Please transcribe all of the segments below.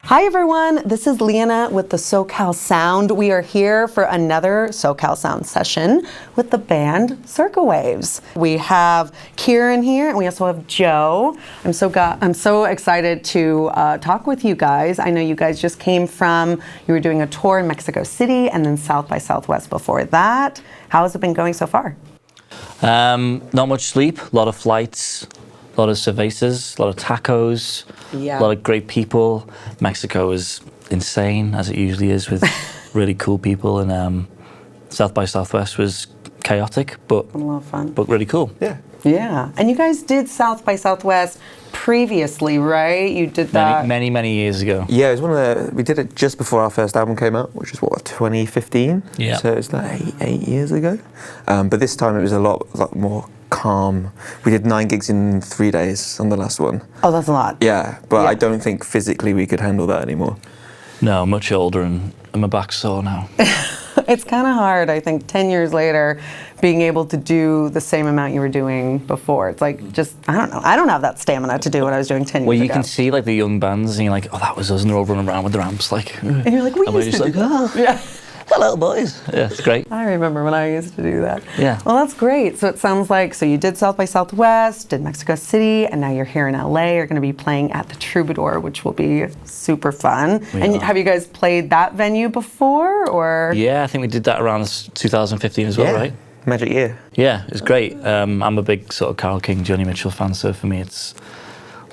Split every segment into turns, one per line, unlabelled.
Hi everyone, this is Liana with the SoCal Sound. We are here for another SoCal Sound Session with the band Circa Waves. We have Kieran here and we also have Joe. I'm so excited to talk with you guys. I know you guys just came from, you were doing a tour in Mexico City and then South by Southwest before that. How has it been going so far?
Not much sleep, a lot of flights, a lot of cervezas, a lot of tacos, a lot of great people. Mexico is insane, as it usually is, with really cool people. And South by Southwest was chaotic, but
a lot of fun.
But really cool.
Yeah. Yeah. And you guys did South by Southwest previously, right? You did that
many years ago.
Yeah, it was we did it just before our first album came out, which was 2015.
Yeah.
So it's like eight years ago. But this time it was a lot more calm. We did 9 gigs in 3 days on the last one.
Oh, that's a lot.
Yeah, but I don't think physically we could handle that anymore.
No, I'm much older and my back's sore now.
It's kind of hard, I think, 10 years later, being able to do the same amount you were doing before. It's like, just, I don't know. I don't have that stamina to do what I was doing 10 years ago.
Well, you can see like the young bands and you're like, oh, that was us, and they're all running around with their amps like.
And you're like, we used to do that.
Oh, yeah. Hello, boys. Yeah, it's great.
I remember when I used to do that.
Yeah.
Well, that's great. So it sounds like, so you did South by Southwest, did Mexico City, and now you're here in LA. You're going to be playing at the Troubadour, which will be super fun. Have you guys played that venue before, or?
Yeah, I think we did that around 2015 as well, right?
Magic year.
Yeah, it's great. I'm a big sort of Carole King, Joni Mitchell fan, so for me it's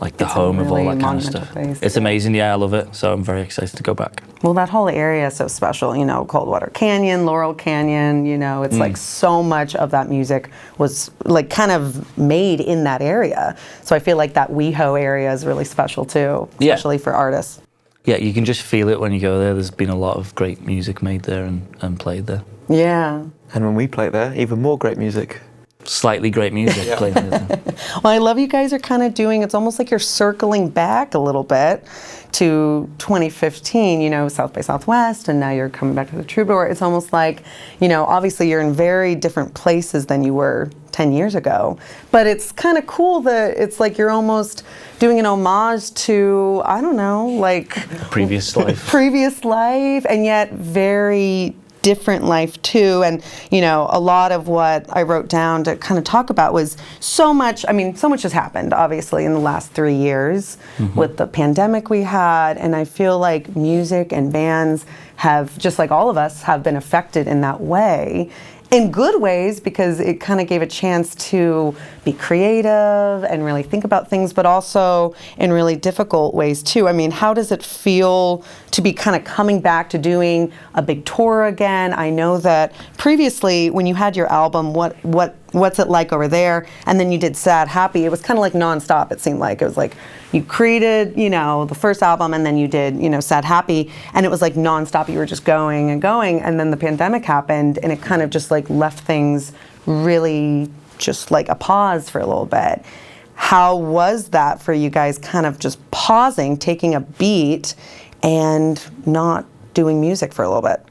like the home of all that kind of stuff. It's amazing, yeah, I love it. So I'm very excited to go back.
Well, that whole area is so special, you know, Coldwater Canyon, Laurel Canyon, you know, it's like so much of that music was like kind of made in that area. So I feel like that WeHo area is really special too, especially for artists.
Yeah, you can just feel it when you go there. There's been a lot of great music made there and played there.
Yeah.
And when we play there, even more great music.
Slightly great music played there.
Well, I love you guys are kind of doing, it's almost like you're circling back a little bit to 2015, you know, South by Southwest, and now you're coming back to the Troubadour. It's almost like, you know, obviously you're in very different places than you were 10 years ago, but it's kind of cool that it's like you're almost doing an homage to, I don't know, like
previous life,
and yet very different life too. And you know, a lot of what I wrote down to kind of talk about was so much has happened obviously in the last 3 years with the pandemic we had, and I feel like music and bands have, just like all of us, have been affected in that way, in good ways, because it kind of gave a chance to be creative and really think about things, but also in really difficult ways too. I mean, how does it feel to be kind of coming back to doing a big tour again? I know that previously when you had your album, what's it like over there? And then you did Sad Happy. It was kind of like nonstop, it seemed like. It was like you created, you know, the first album and then you did, you know, Sad Happy, and it was like nonstop. You were just going and going, and then the pandemic happened and it kind of just like left things really just like a pause for a little bit. How was that for you guys, kind of just pausing, taking a beat and not doing music for a little bit?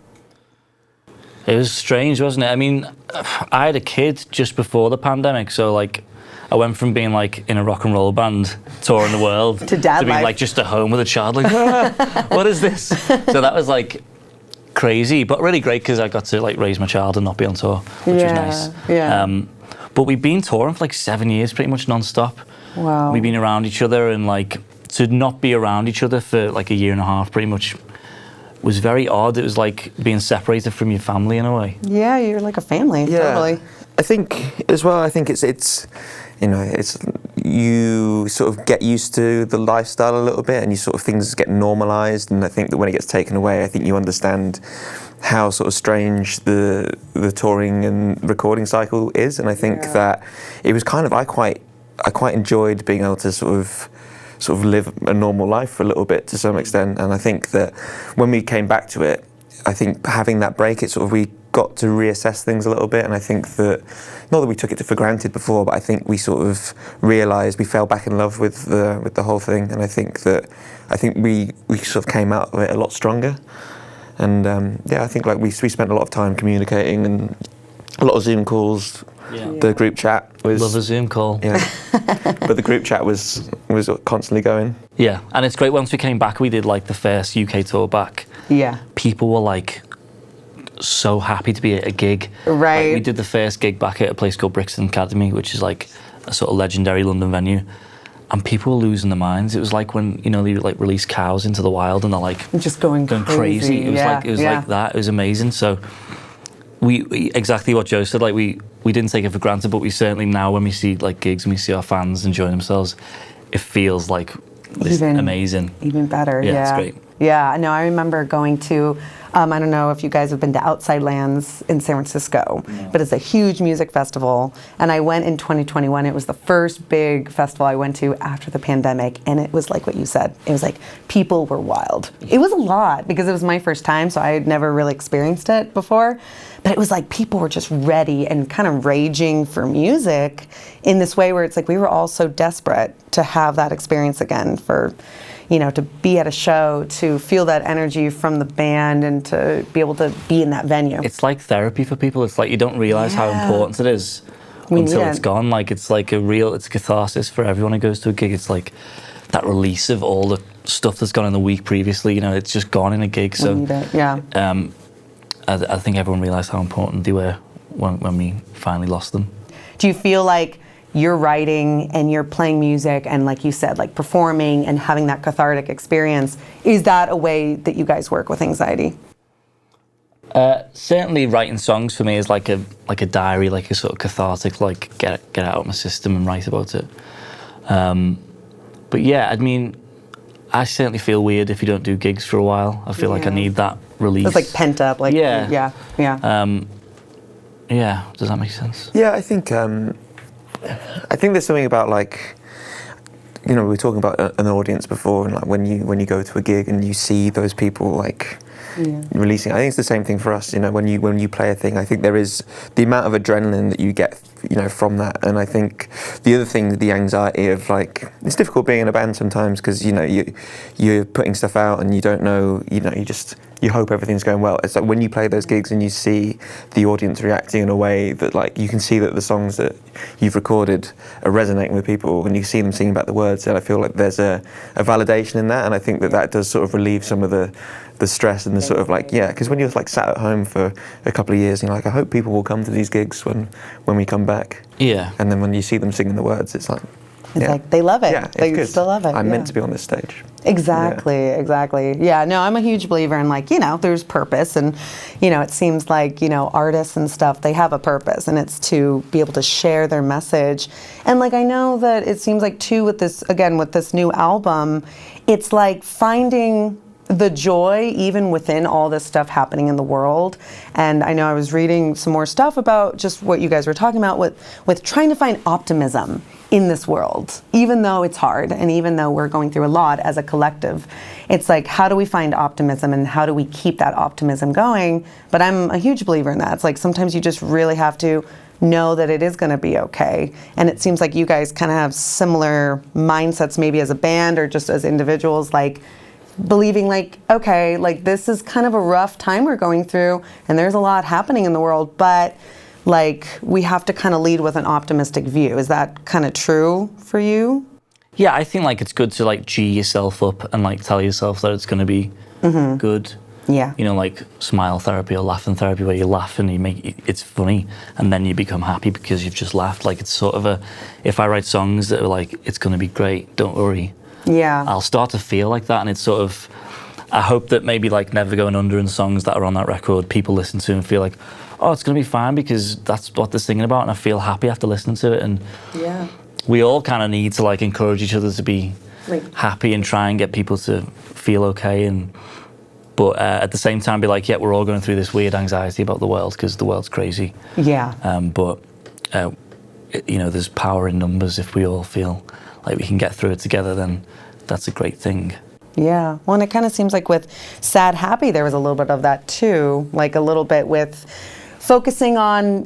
It was strange, wasn't it? I mean, I had a kid just before the pandemic, so like I went from being like in a rock and roll band touring the world
to dad
being
life.
like just at home with a child, like what is this? So that was like crazy, but really great because I got to like raise my child and not be on tour, which was nice.
Yeah.
But we've been touring for like 7 years, pretty much non-stop.
Wow.
We've been around each other, and like to not be around each other for like a year and a half, pretty much, was very odd. It was like being separated from your family in a way.
Yeah, you're like a family.
Yeah.
Totally.
I think as well, it's you know, it's, you sort of get used to the lifestyle a little bit and you sort of, things get normalized, and I think that when it gets taken away, I think you understand how sort of strange the touring and recording cycle is, and I think that it was kind of, I quite enjoyed being able to sort of live a normal life for a little bit to some extent, and I think that when we came back to it, I think having that break, it sort of, we got to reassess things a little bit, and I think that, not that we took it for granted before, but I think we sort of realised, we fell back in love with the whole thing, and I think we sort of came out of it a lot stronger, and I think like we spent a lot of time communicating a lot of Zoom calls.
Yeah.
The group chat was...
Love a Zoom call.
Yeah. But the group chat was constantly going.
Yeah, and it's great. Once we came back, we did like the first UK tour back.
Yeah.
People were like so happy to be at a gig.
Right.
Like, we did the first gig back at a place called Brixton Academy, which is like a sort of legendary London venue. And people were losing their minds. It was like when, you know, they like release cows into the wild and they're like
just going crazy.
It was like that. It was amazing. So we exactly what Joe said, like we didn't take it for granted, but we certainly now when we see like gigs and we see our fans enjoying themselves, it feels like this amazing.
Even better.
Yeah,
Yeah.
it's great.
Yeah, no, I remember going to, I don't know if you guys have been to Outside Lands in San Francisco, but it's a huge music festival. And I went in 2021. It was the first big festival I went to after the pandemic. And it was like what you said. It was like people were wild. It was a lot because it was my first time, so I had never really experienced it before. But it was like people were just ready and kind of raging for music in this way where it's like we were all so desperate to have that experience again, for, you know, to be at a show, to feel that energy from the band and to be able to be in that venue.
It's like therapy for people. It's like you don't realise how important it is until it's gone. Like it's like it's catharsis for everyone who goes to a gig. It's like that release of all the stuff that's gone in the week previously, you know, it's just gone in a gig. So I think everyone realised how important they were when we finally lost them.
Do you feel like you're writing and you're playing music and, like you said, like performing and having that cathartic experience, is that a way that you guys work with anxiety?
Certainly writing songs for me is like a diary, like a sort of cathartic, like get it out of my system and write about it. But yeah, I mean, I certainly feel weird if you don't do gigs for a while. I feel like I need that release. It's
like pent up, like yeah.
Does that make sense?
Yeah, I think there's something about, like, you know, we were talking about an audience before, and like when you go to a gig and you see those people like releasing. I think it's the same thing for us. You know, when you play a thing, I think there is the amount of adrenaline that you get, you know, from that. And I think the other thing, the anxiety of, like, it's difficult being in a band sometimes because, you know, you're putting stuff out and you don't know, you know, you hope everything's going well. It's like when you play those gigs and you see the audience reacting in a way that, like, you can see that the songs that you've recorded are resonating with people and you see them singing back the words, and I feel like there's a validation in that, and I think that does sort of relieve some of the stress and the sort of, like, because when you're like sat at home for a couple of years and you're like, I hope people will come to these gigs when we come back. Yeah. And then when you see them singing the words, it's like,
it's like they love it.
Yeah,
they still love it.
I'm meant to be on this stage.
Exactly. Yeah, no, I'm a huge believer in, like, you know, there's purpose, and, you know, it seems like, you know, artists and stuff, they have a purpose, and it's to be able to share their message. And, like, I know that it seems like, too, with this new album, it's like finding the joy even within all this stuff happening in the world. And I know I was reading some more stuff about just what you guys were talking about with trying to find optimism in this world, even though it's hard and even though we're going through a lot as a collective. It's like, how do we find optimism and how do we keep that optimism going? But I'm a huge believer in that. It's like sometimes you just really have to know that it is going to be okay. And it seems like you guys kind of have similar mindsets, maybe as a band or just as individuals, like believing, like, okay, like, this is kind of a rough time we're going through and there's a lot happening in the world, but, like, we have to kind of lead with an optimistic view. Is that kind of true for you?
Yeah, I think, like, it's good to, like, G yourself up and, like, tell yourself that it's going to be good. Yeah. You know, like smile therapy or laughing therapy, where you laugh and it's funny and then you become happy because you've just laughed. Like, it's sort of if I write songs that are like, it's going to be great, don't worry. Yeah. I'll start to feel like that, and it's sort of, I hope that maybe, like, Never Going Under and songs that are on that record, people listen to and feel like, oh, it's going to be fine because that's what they're singing about, and I feel happy after listening to it. And we all kind of need to, like, encourage each other to be happy and try and get people to feel okay, but at the same time be like, yeah, we're all going through this weird anxiety about the world because the world's crazy. Yeah. But you know, there's power in numbers. If we all feel like we can get through it together, then that's a great thing.
Yeah. Well, and it kind of seems like with Sad Happy, there was a little bit of that too, like a little bit with focusing on,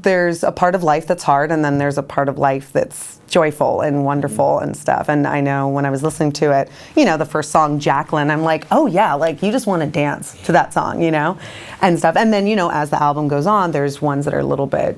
there's a part of life that's hard, and then there's a part of life that's joyful and wonderful and stuff. And I know when I was listening to it, the first song, Jacqueline, I'm like, oh yeah, like you just want to dance to that song, and stuff. And then, as the album goes on, there's ones that are a little bit,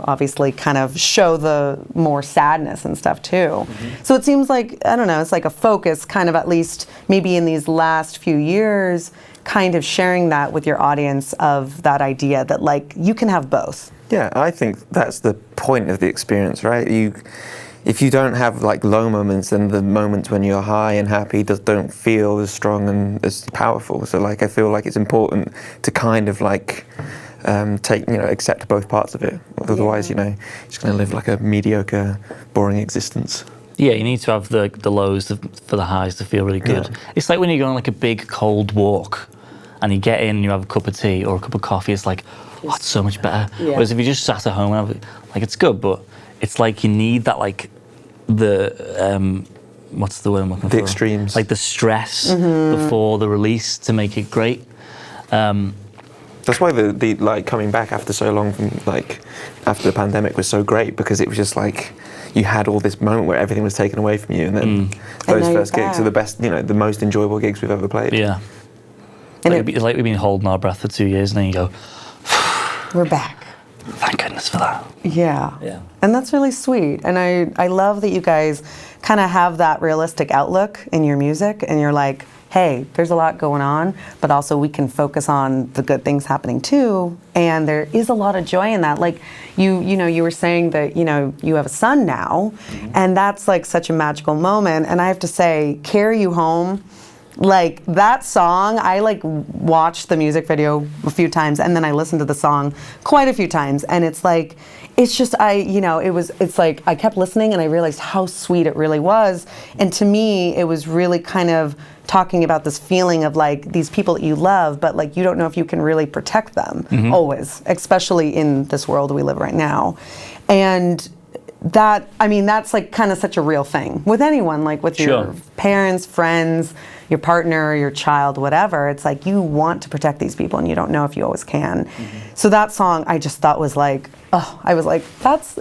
obviously kind of show the more sadness and stuff too. So it seems like, I don't know, it's like a focus kind of, at least maybe in these last few years, kind of sharing that with your audience, of that idea that like you can have both.
Yeah, I think that's the point of the experience, right? If you don't have like low moments, then the moments when you're high and happy just don't feel as strong and as powerful. So like I feel like it's important to kind of like accept both parts of it. Otherwise, you're just going to live like a mediocre, boring existence.
Yeah, you need to have the lows for the highs to feel really good. Yeah. It's like when you go on like a big cold walk and you get in and you have a cup of tea or a cup of coffee, it's like, oh, it's so much better. Yeah. Whereas if you just sat at home and have it, like, it's good, but it's like you need that, like, the, what's the word I'm looking for?
The extremes.
Like the stress before the release to make it great.
That's why the like coming back after so long from like after the pandemic was so great, because it was just like you had all this moment where everything was taken away from you, and then those first gigs are the best, the most enjoyable gigs we've ever played.
Yeah. And it's like we've been holding our breath for 2 years, and then you go,
we're back.
Thank goodness for that.
Yeah.
Yeah.
And that's really sweet. And I love that you guys kind of have that realistic outlook in your music, and you're like, hey, there's a lot going on, but also we can focus on the good things happening too. And there is a lot of joy in that. Like you were saying that, you have a son now, and that's like such a magical moment. And I have to say, Carry You Home, like that song, I like watched the music video a few times, and then I listened to the song quite a few times, and it's like, it's just, it's like I kept listening and I realized how sweet it really was. And to me, it was really kind of talking about this feeling of like these people that you love, but like you don't know if you can really protect them always, especially in this world we live right now. And that's like kind of such a real thing with anyone, like with your parents, friends, your partner, your child, whatever. It's like you want to protect these people and you don't know if you always can. So that song I just thought was like, I was like,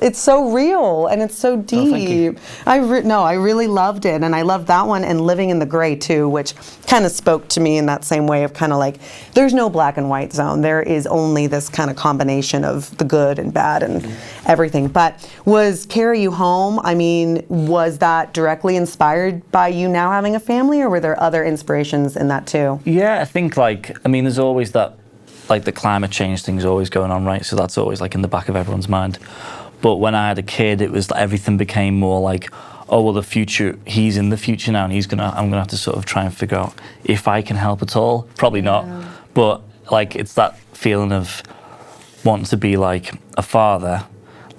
it's so real and it's so deep. I really loved it, and I loved that one and Living in the Gray too, which kind of spoke to me in that same way of kind of like, there's no black and white zone. There is only this kind of combination of the good and bad and everything. But was Carry You Home, was that directly inspired by you now having a family, or were there other inspirations in that too?
Yeah, I think there's always that, like the climate change thing's always going on, right? So that's always like in the back of everyone's mind. But when I had a kid, it was everything became more like, oh well, the future. He's in the future now, and I'm gonna have to sort of try and figure out if I can help at all. Probably not, but like it's that feeling of wanting to be like a father,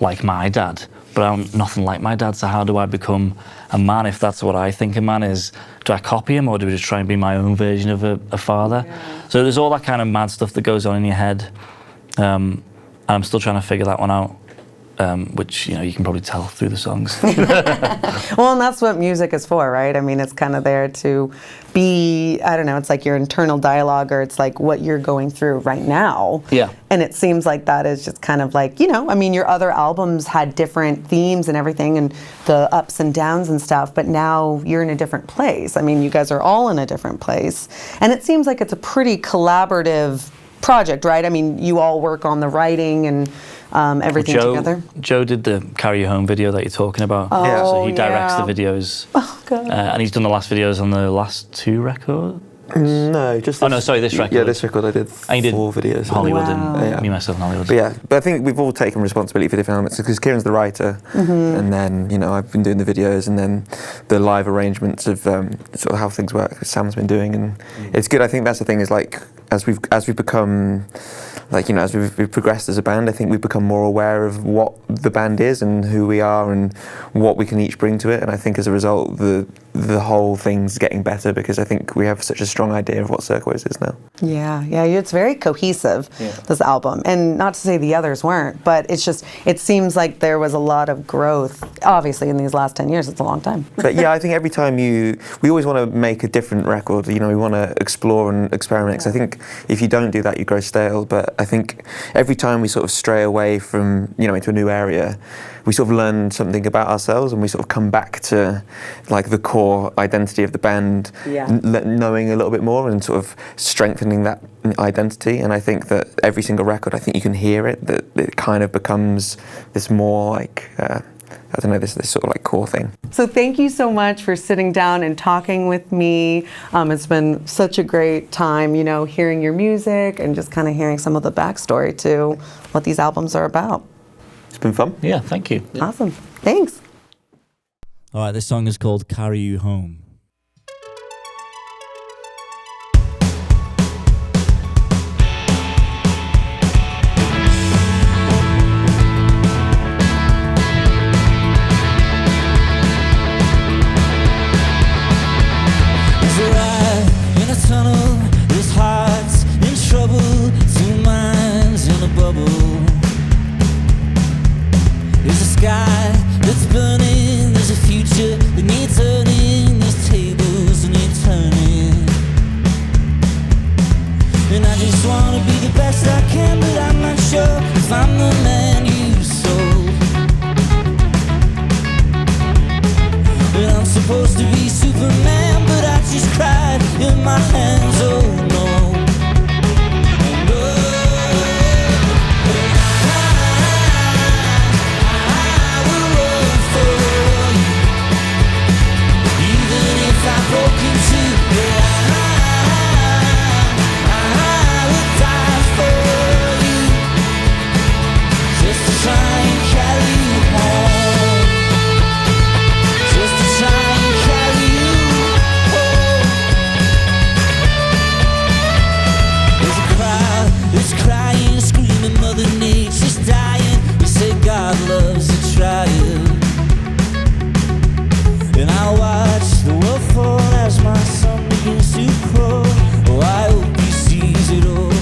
like my dad. But I'm nothing like my dad, so how do I become a man if that's what I think a man is? Do I copy him, or do I just try and be my own version of a father? Yeah. So there's all that kind of mad stuff that goes on in your head. And I'm still trying to figure that one out, which, you can probably tell through the songs.
Well, and that's what music is for, right? It's kind of there to be, I don't know, it's like your internal dialogue, or it's like what you're going through right now.
Yeah.
And it seems like that is just kind of like, your other albums had different themes and everything, and the ups and downs and stuff, but now you're in a different place. You guys are all in a different place. And it seems like it's a pretty collaborative project, right? You all work on the writing and everything together.
Joe did the Carry You Home video that you're talking about. So he directs the videos. Oh, God. And he's done the last videos on the last 2 records.
No, just this,
this record.
Yeah, this record I did 4 videos.
Hollywood and Me, Myself and Hollywood.
But I think we've all taken responsibility for different elements, because Kieran's the writer, and then I've been doing the videos, and then the live arrangements of sort of how things work. Sam's been doing, and it's good. I think that's the thing, is like as we've become, like as we've progressed as a band, I think we've become more aware of what the band is and who we are and what we can each bring to it. And I think as a result, the whole thing's getting better, because I think we have such a strong idea of what Circa Waves is now.
Yeah, it's very cohesive, this album. And not to say the others weren't, but it's just, it seems like there was a lot of growth, obviously, in these last 10 years. It's a long time.
But I think every time we always want to make a different record, we want to explore and experiment, because I think if you don't do that, you grow stale. But I think every time we sort of stray away from, into a new area, we sort of learn something about ourselves, and we sort of come back to like the core identity of the band, knowing a little bit more and sort of strengthening that identity. And I think that every single record, I think you can hear it, that it kind of becomes this more like, I don't know, this sort of like core thing.
So thank you so much for sitting down and talking with me. It's been such a great time, hearing your music and just kind of hearing some of the backstory to what these albums are about.
It's been fun.
Yeah, thank you.
Awesome. Thanks.
All right, this song is called Carry You Home.
Supposed to be Superman, but I just cried in my hands. Oh no, oh no. I will run for you, even if I broke into. I will die for you, just to try and carry you home. Just to try and carry you home. There's a crowd that's crying, screaming, Mother Nature's dying. We say God loves a trial. And I watch the world fall as my son begins to crawl. Oh, I hope he sees it all.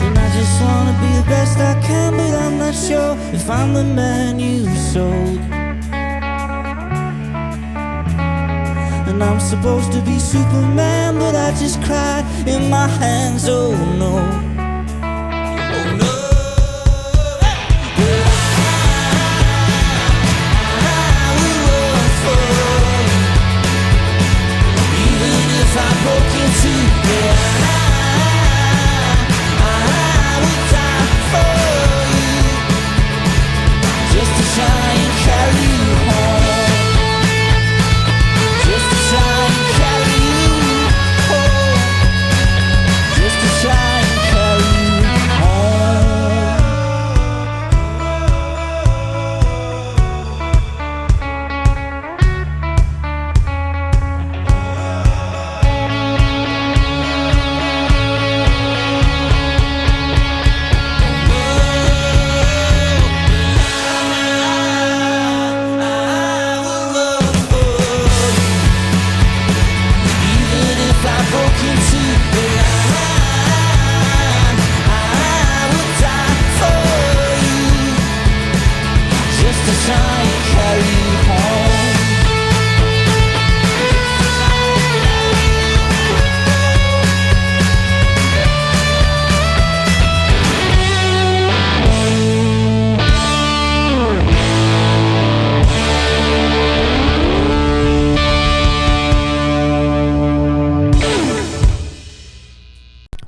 And I just wanna be the best I can, but I'm not sure if I'm the man you sold. And I'm supposed to be Superman, but I just cried in my hands. Oh no, oh no. But I will run for you, even if I broke into. I will die for you, just to try and carry you home. Just to try and carry you home. Just to try and carry you home. I will run for you, even if I broke into. I will die for you, just to try and carry you home.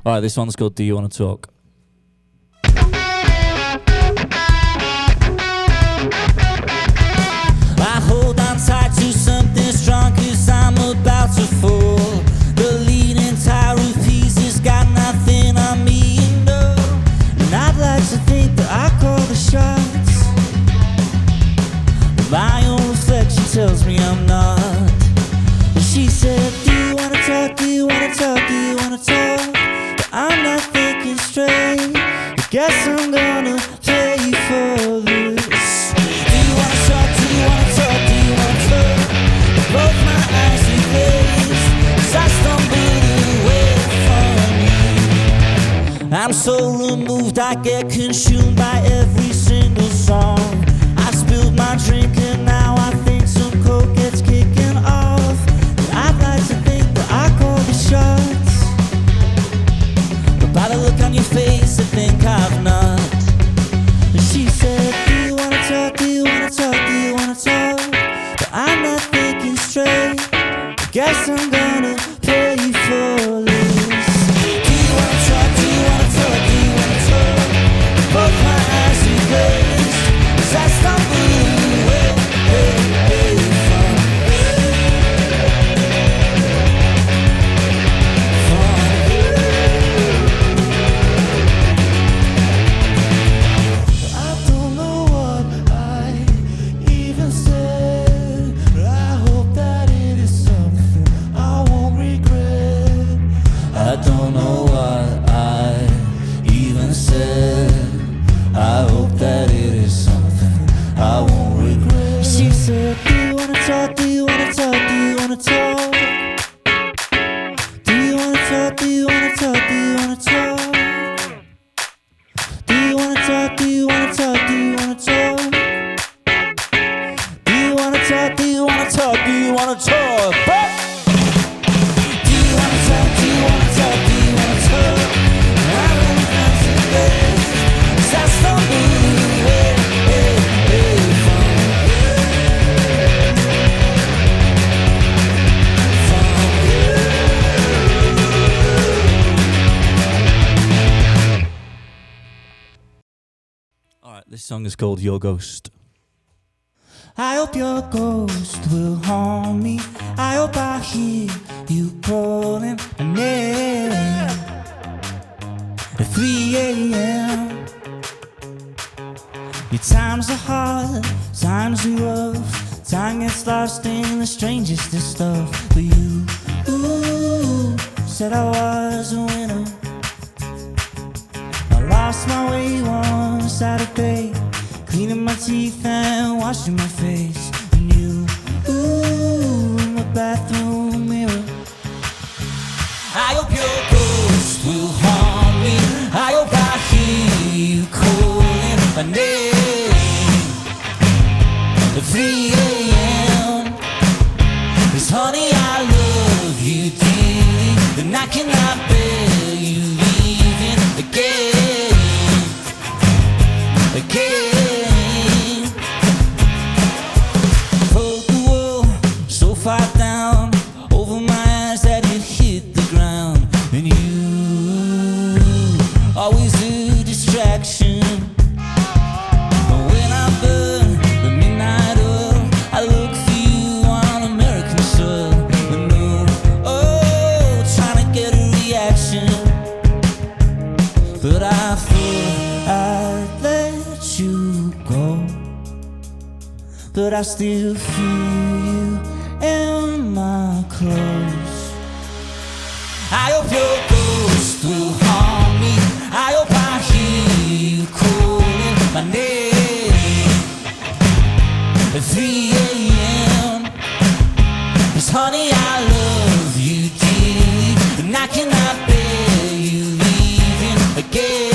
All right, this one's called Do You Want to Talk?
I hold on tight to something strong, 'cause I'm about to fall. The leaning tower of Pisa's got nothing on me, you know. And I'd like to think that I call the shots, but my own reflection tells me I'm not. And she said, do you wanna talk, do you wanna talk, do you wanna talk? But I'm not thinking straight. I guess I'm gonna pay for this. Do you wanna talk, do you wanna talk, do you wanna talk? Both my eyes are glazed as I stumbled away from you. I'm so removed, I get consumed by every single song. I spilled my drink and now I think some coke gets kicking off. But I'd like to think that I call the shots, guess I'm gonna pay for this. Do you wanna talk? Do you wanna talk? Do you wanna talk? Both my eyes are glazed as I stumble away from I don't know what I even said, but I hope that it is something I won't regret. I don't know what I even said. I hope that it is something I won't regret. She said, do you wanna talk? Do you wanna talk? Do you wanna talk? Do you wanna talk? Do you wanna talk? Do you wanna talk? Do you wanna talk? Do you wanna talk? Do you wanna talk? Do you wanna talk? Do you wanna talk? Do you wanna talk? Do you wanna talk? Do you wanna talk? Do you wanna talk? I don't answer this, 'cause I stumble away from
All right, this song is called Your Ghost.
I hope your ghost will haunt me. I hope I hear you calling my name at 3 a.m. Your times are hard, times are rough. Time gets lost in the strangest of stuff. But you, said I was a winner. I lost my way one Saturday, cleaning my teeth and washing my face. And you, in the bathroom mirror. I hope your ghost will haunt me. I hope I hear you calling my name at 3 a.m. 'Cause honey, I love you dearly, and I cannot bear you leaving again. Broke the wall so far down over my eyes that it hit the ground. And you, always a distraction. But when I burn the midnight oil, I look for you on American soil. And no, trying to get a reaction. But I thought I'd let you go, but I still feel you in my clothes. I hope your ghost will haunt me. I hope I hear you calling my name at 3 a.m. 'Cause honey, I love you dearly, and I cannot bear you leaving again.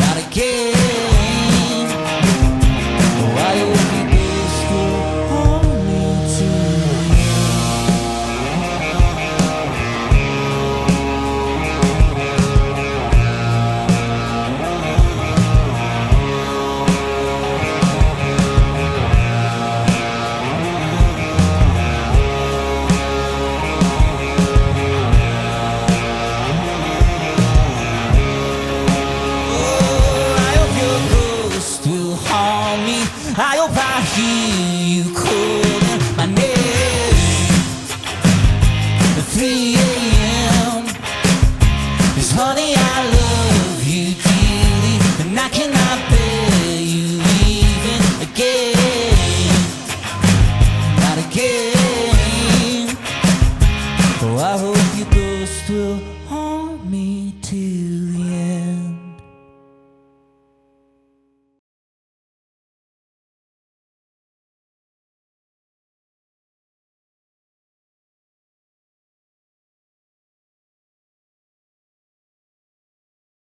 Not again. Oh, I hope your ghost will haunt me too. I hope I hear you calling my name at 3 a.m. 'Cause honey, I love you dearly, and I cannot bear you leaving again. Not again. Oh, I hope your ghost will